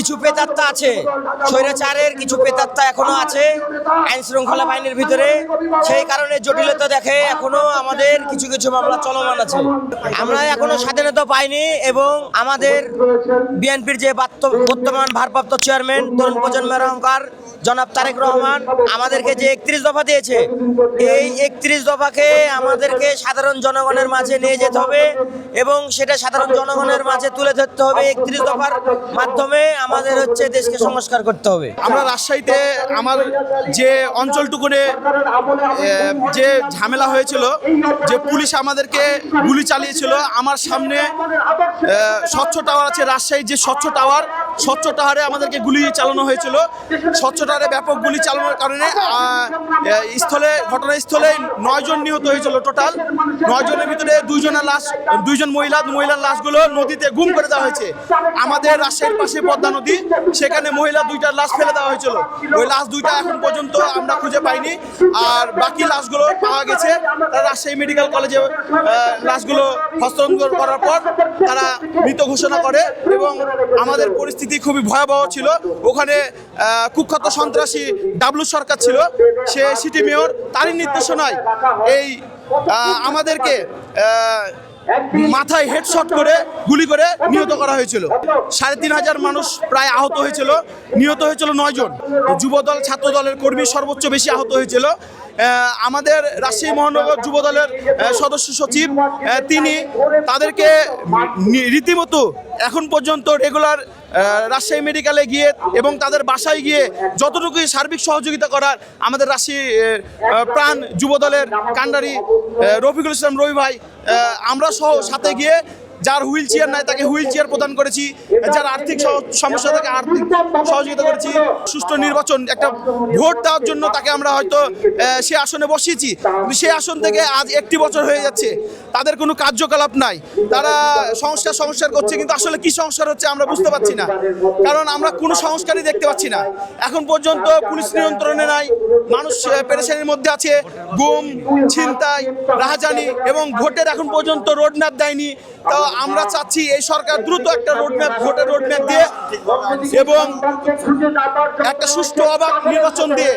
কিছু প্রেতাত্মা আছে, স্বৈরাচারের কিছু প্রেতাত্মা এখনো আছে আইন শৃঙ্খলা বাহিনীর ভিতরে। সেই কারণে জটিলতা দেখে এখনো আমাদের কিছু কিছু মামলা চলমান আছে। আমরা এখনো স্বাধীনতা পাইনি এবং আমাদের বিএনপির যে বর্তমান ভারপ্রাপ্ত চেয়ারম্যান তরুণ প্রজন্মের অহংকার জনাব তারেক রহমান আমাদেরকে যে 31 দফা দিয়েছে, এই 31 দফাকে আমাদেরকে সাধারণ জনগণের মাঝে নিয়ে যেতে হবে এবং সেটা সাধারণ জনগণের মাঝে তুলে ধরতে হবে। 31 দফার মাধ্যমে আমাদের দেশকে সংস্কার করতে হবে। আমরা রাজশাহীতে আমার যে অঞ্চলটুকুনে যে ঝামেলা হয়েছিল, যে পুলিশ আমাদেরকে গুলি চালিয়েছিল, আমার সামনে স্বচ্ছ টাওয়ার আছে, রাজশাহীর যে স্বচ্ছ টাওয়ারে আমাদেরকে গুলি চালানো হয়েছিল। স্বচ্ছ টাওয়ারে ব্যাপক গুলি চালানোর কারণে ঘটনাস্থলে 9 জন নিহত হয়েছিল। টোটাল 9 জনের ভিতরে 2 মহিলার লাশগুলো নদীতে গুম করে দেওয়া হয়েছে। আমাদের রাজশাহীর পাশে পদ্মা নদী, সেখানে মহিলা 2টার লাশ ফেলে দেওয়া হয়েছিল। ওই লাশ 2টা এখন পর্যন্ত আমরা খুঁজে পাইনি, আর বাকি লাশগুলো পাওয়া গেছে। তারা রাজশাহী মেডিকেল কলেজে লাশগুলো হস্তান্তর করার পর তারা মৃত ঘোষণা করে এবং আমাদের পরিস্থিতি খুবই ভয়াবহ ছিল। ওখানে কুখ্যাত সন্ত্রাসী ডাবলু সরকার ছিল, সে সিটি মেয়র, তারই নির্দেশনায় এই আমাদেরকে মাথায় হেডশট করে গুলি করে নিহত করা হয়েছিল। 3500 মানুষ প্রায় আহত হয়েছিল, নিহত হয়েছিল 9 জন। যুবদল ছাত্র দলের কর্মী সর্বোচ্চ বেশি আহত হয়েছিল। আমাদের রাজশাহী মহানগর যুবদলের সদস্য সচিব তিনি তাদেরকে রীতিমতো এখন পর্যন্ত রেগুলার রাজশাহী মেডিকেলে গিয়ে এবং তাদের বাসায় গিয়ে যতটুকুই সার্বিক সহযোগিতা করার আমাদের রাজশাহী প্রাণ যুবদলের কান্ডারি রফিকুল ইসলাম রবি ভাই, আমরা সহ সাথে গিয়ে যার হুইল চেয়ার নাই তাকে হুইল চেয়ার প্রদান করেছি, যার আর্থিক সমস্যা থাকে আর্থিক সহযোগিতা করেছি। সুষ্ঠু নির্বাচন, একটা ভোট দেওয়ার জন্য তাকে আমরা হয়তো সে আসনে বসিয়েছি, কিন্তু সেই আসন থেকে আজ 1 বছর হয়ে যাচ্ছে, তাদের কোনো কার্যকলাপ নাই। তারা সংস্কার করছে, কিন্তু আসলে কি সংস্কার হচ্ছে আমরা বুঝতে পারছি না, কারণ আমরা কোনো সংস্কারই দেখতে পাচ্ছি না। এখন পর্যন্ত পুলিশ নিয়ন্ত্রণে নাই, মানুষ পেরেশানির মধ্যে আছে, গুম, ছিনতাই, রাহাজানি এবং ভোটের এখন পর্যন্ত রোডম্যাপ দেয়নি। তো আমরা চাচ্ছি এই সরকার দ্রুত একটা ভোটের রোডম্যাপ দিয়ে এবং একটা সুষ্ঠু অবাধ নির্বাচন দিয়ে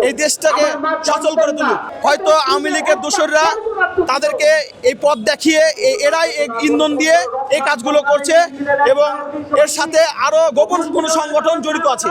এই দেশটাকে সচল করে তুলুক। হয়তো আওয়ামী লীগের দোসররা তাদেরকে এই পথ দেখিয়ে এরাই ইন্ধন দিয়ে এই কাজগুলো করছে এবং এর সাথে আরো গোপন কোনো সংগঠন জড়িত আছে।